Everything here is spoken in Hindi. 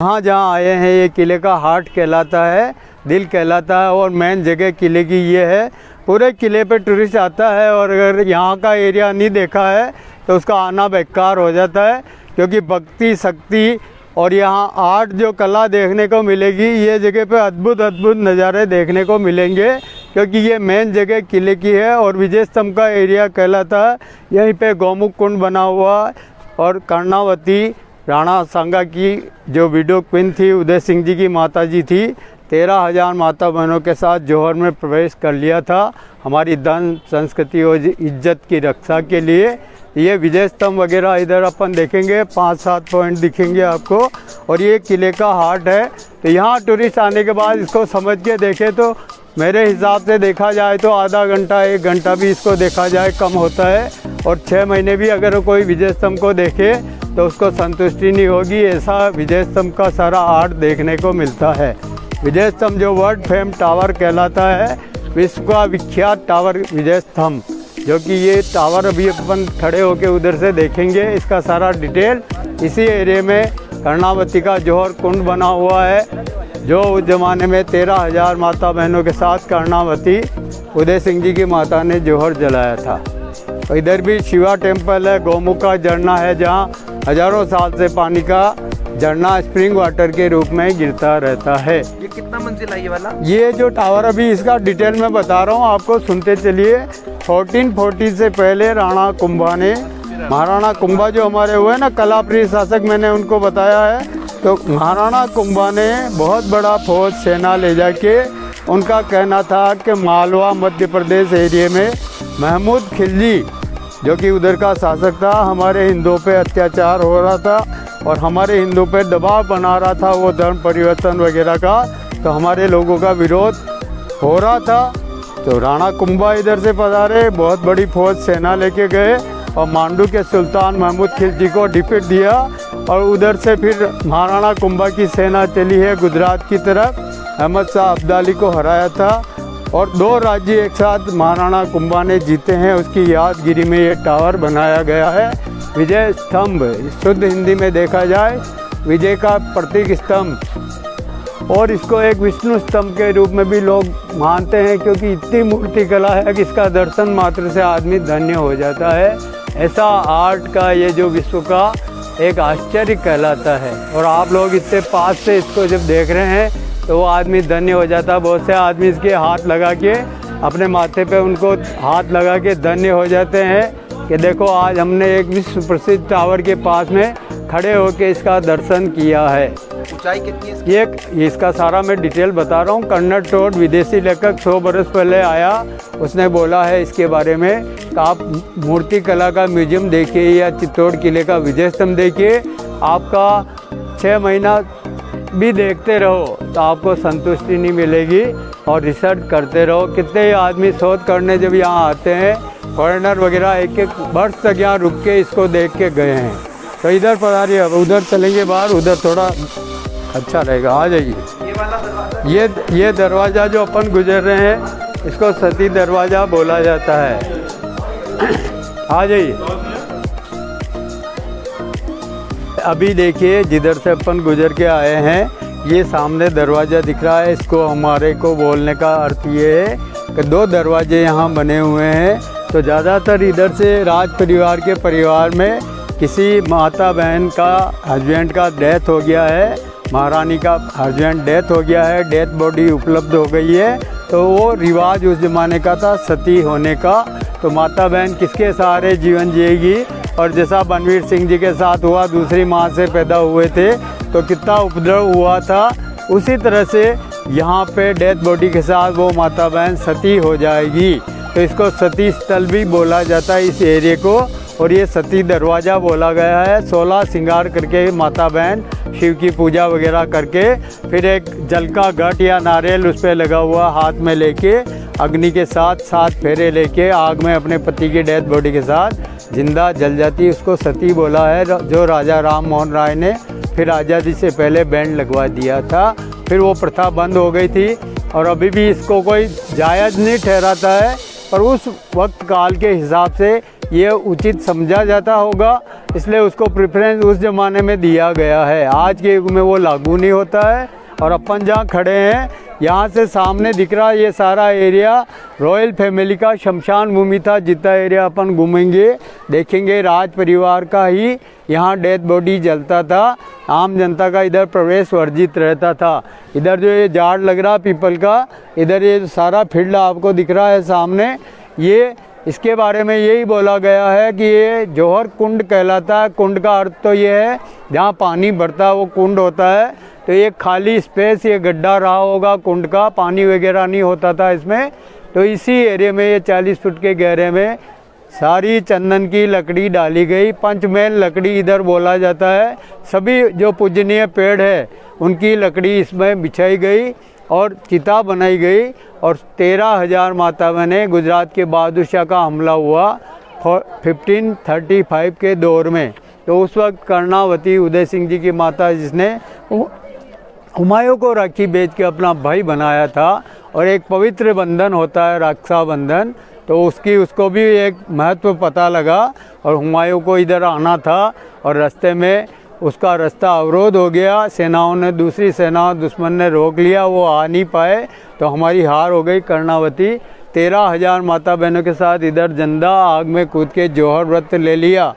यहाँ जहाँ आए हैं ये किले का हार्ट कहलाता है, दिल कहलाता है और मेन जगह किले की ये है। पूरे किले पे टूरिस्ट आता है और अगर यहाँ का एरिया नहीं देखा है तो उसका आना बेकार हो जाता है, क्योंकि भक्ति शक्ति और यहाँ आर्ट जो कला देखने को मिलेगी, ये जगह पे अद्भुत अद्भुत नज़ारे देखने को मिलेंगे, क्योंकि ये मेन जगह किले की है और विजय स्तंभ का एरिया कहलाता है। यहीं पे गौमुख कुंड बना हुआ और कर्णावती राणा सांगा की जो विडो क्वीन थी, उदय सिंह जी की माता जी थी, 13,000 माता बहनों के साथ जौहर में प्रवेश कर लिया था हमारी धन संस्कृति और इज्जत की रक्षा के लिए। ये विजय स्तंभ वगैरह इधर अपन देखेंगे, 5-7 पॉइंट दिखेंगे आपको और ये किले का हार्ट है। तो यहाँ टूरिस्ट आने के बाद इसको समझ के देखे तो मेरे हिसाब से देखा जाए तो आधा घंटा 1 घंटा भी इसको देखा जाए कम होता है, और 6 महीने भी अगर कोई विजय स्तंभ को देखे तो उसको संतुष्टि नहीं होगी। ऐसा विजय स्तंभ का सारा आर्ट देखने को मिलता है। विजय स्तंभ जो वर्ल्ड फेम टावर कहलाता है, विश्व का विख्यात टावर विजय स्तंभ, जो कि ये टावर अभी अपन खड़े होके उधर से देखेंगे। इसका सारा डिटेल इसी एरिया में कर्णावती का जौहर कुंड बना हुआ है, जो उस ज़माने में 13,000 माता बहनों के साथ कर्णावती उदय सिंह जी की माता ने जौहर जलाया था। तो इधर भी शिवा टेम्पल है, गौमुख का झरना है, जहाँ हज़ारों साल से पानी का झरना स्प्रिंग वाटर के रूप में गिरता रहता है। ये कितना मंजिला ये वाला? ये जो टावर अभी इसका डिटेल में बता रहा हूँ आपको, सुनते चलिए। 1440 से पहले राणा कुंभा ने, महाराणा कुंभा जो हमारे हुए ना कलाप्रिय शासक, मैंने उनको बताया है, तो महाराणा कुंभा ने बहुत बड़ा फौज सेना ले जाके, उनका कहना था कि मालवा मध्य प्रदेश एरिया में महमूद खिलजी जो कि उधर का शासक था, हमारे हिंदुओं पे अत्याचार हो रहा था और हमारे हिंदुओं पे दबाव बना रहा था वो धर्म परिवर्तन वगैरह का, तो हमारे लोगों का विरोध हो रहा था। तो राणा कुंभा इधर से पधारे, बहुत बड़ी फौज सेना लेके गए और मांडू के सुल्तान महमूद खिलजी को डिफीट दिया, और उधर से फिर महाराणा कुंभा की सेना चली है गुजरात की तरफ, अहमद शाह अब्दाली को हराया था और 2 राज्य एक साथ महाराणा कुंभा ने जीते हैं। उसकी यादगिरी में ये टावर बनाया गया है विजय स्तंभ। शुद्ध हिंदी में देखा जाए विजय का प्रतीक स्तंभ, और इसको एक विष्णु स्तंभ के रूप में भी लोग मानते हैं, क्योंकि इतनी मूर्ति कला है कि इसका दर्शन मात्र से आदमी धन्य हो जाता है। ऐसा आर्ट का ये जो विश्व का एक आश्चर्य कहलाता है, और आप लोग इतने पास से इसको जब देख रहे हैं तो वो आदमी धन्य हो जाता है। बहुत से आदमी इसके हाथ लगा के अपने माथे पे उनको हाथ लगा के धन्य हो जाते हैं कि देखो आज हमने एक विश्व प्रसिद्ध टावर के पास में खड़े होके इसका दर्शन किया है। ऊंचाई कितनी है? ये इसका सारा मैं डिटेल बता रहा हूँ। कर्नल टोड विदेशी लेखक 100 बरस पहले आया, उसने बोला है इसके बारे में कि आप मूर्ति कला का म्यूजियम देखिए या चित्तौड़ किले का विजय स्तंभ देखिए, आपका 6 महीना भी देखते रहो तो आपको संतुष्टि नहीं मिलेगी, और रिसर्च करते रहो। कितने आदमी शोध करने जब यहाँ आते हैं, फॉरेनर वगैरह 1-1 वर्ष तक यहाँ रुक के इसको देख के गए हैं। तो इधर पधारिए, अब उधर चलेंगे बाहर, उधर थोड़ा अच्छा रहेगा, आ जाइए। ये वाला दरवाजा? ये दरवाज़ा जो अपन गुजर रहे हैं इसको सती दरवाज़ा बोला जाता है। आ जाइए। अभी देखिए जिधर से अपन गुजर के आए हैं, ये सामने दरवाज़ा दिख रहा है, इसको हमारे को बोलने का अर्थ ये है कि 2 दरवाजे यहाँ बने हुए हैं। तो ज़्यादातर इधर से राज परिवार के परिवार में किसी माता बहन का हस्बैंड का डेथ हो गया है, महारानी का हस्बैंड डेथ हो गया है, डेथ बॉडी उपलब्ध हो गई है, तो वो रिवाज उस ज़माने का था सती होने का। तो माता बहन किसके सहारे जीवन जिएगी, और जैसा बनवीर सिंह जी के साथ हुआ, दूसरी माँ से पैदा हुए थे तो कितना उपद्रव हुआ था, उसी तरह से यहाँ पे डेथ बॉडी के साथ वो माता बहन सती हो जाएगी। तो इसको सती स्थल भी बोला जाता है इस एरिया को, और ये सती दरवाज़ा बोला गया है। 16 श्रृंगार करके माता बहन शिव की पूजा वगैरह करके, फिर एक जल का घट या नारियल उस पर लगा हुआ हाथ में लेके अग्नि के साथ 7 फेरे लेके आग में अपने पति की डेथ बॉडी के साथ जिंदा जल जाती, उसको सती बोला है, जो राजा राम मोहन राय ने फिर आज़ादी से पहले बैंड लगवा दिया था। फिर वो प्रथा बंद हो गई थी और अभी भी इसको कोई जायज़ नहीं ठहराता है, पर उस वक्त काल के हिसाब से ये उचित समझा जाता होगा, इसलिए उसको प्रेफरेंस उस ज़माने में दिया गया है। आज के युग में वो लागू नहीं होता है। और अपन जहाँ खड़े हैं यहाँ से सामने दिख रहा ये सारा एरिया रॉयल फैमिली का शमशान भूमि था। जितना एरिया अपन घूमेंगे देखेंगे राज परिवार का ही यहाँ डेड बॉडी जलता था। आम जनता का इधर प्रवेश वर्जित रहता था। इधर जो ये झाड़ लग रहा पीपल का, इधर ये सारा फील्ड आपको दिख रहा है सामने, ये इसके बारे में यही बोला गया है कि ये जौहर कुंड कहलाता है। कुंड का अर्थ तो ये है जहाँ पानी भरता है वो कुंड होता है। तो ये खाली स्पेस, ये गड्ढा रहा होगा कुंड का, पानी वगैरह नहीं होता था इसमें। तो इसी एरिया में ये 40 फुट के गहरे में सारी चंदन की लकड़ी डाली गई। पंचमेल लकड़ी इधर बोला जाता है। सभी जो पूजनीय पेड़ है उनकी लकड़ी इसमें बिछाई गई और चिता बनाई गई। और 13,000 माता बहने गुजरात के बहादुर शाह का हमला हुआ 1535 के दौर में। तो उस वक्त कर्णावती उदय सिंह जी की माता जिसने हुमायूं को राखी बेच के अपना भाई बनाया था। और एक पवित्र बंधन होता है रक्षाबंधन, तो उसको भी एक महत्व पता लगा और हुमायूं को इधर आना था और रास्ते में उसका रास्ता अवरोध हो गया। सेनाओं ने, दूसरी सेना दुश्मन ने रोक लिया, वो आ नहीं पाए, तो हमारी हार हो गई। कर्णावती 13,000 माता बहनों के साथ इधर जंदा आग में कूद के जौहर व्रत ले लिया।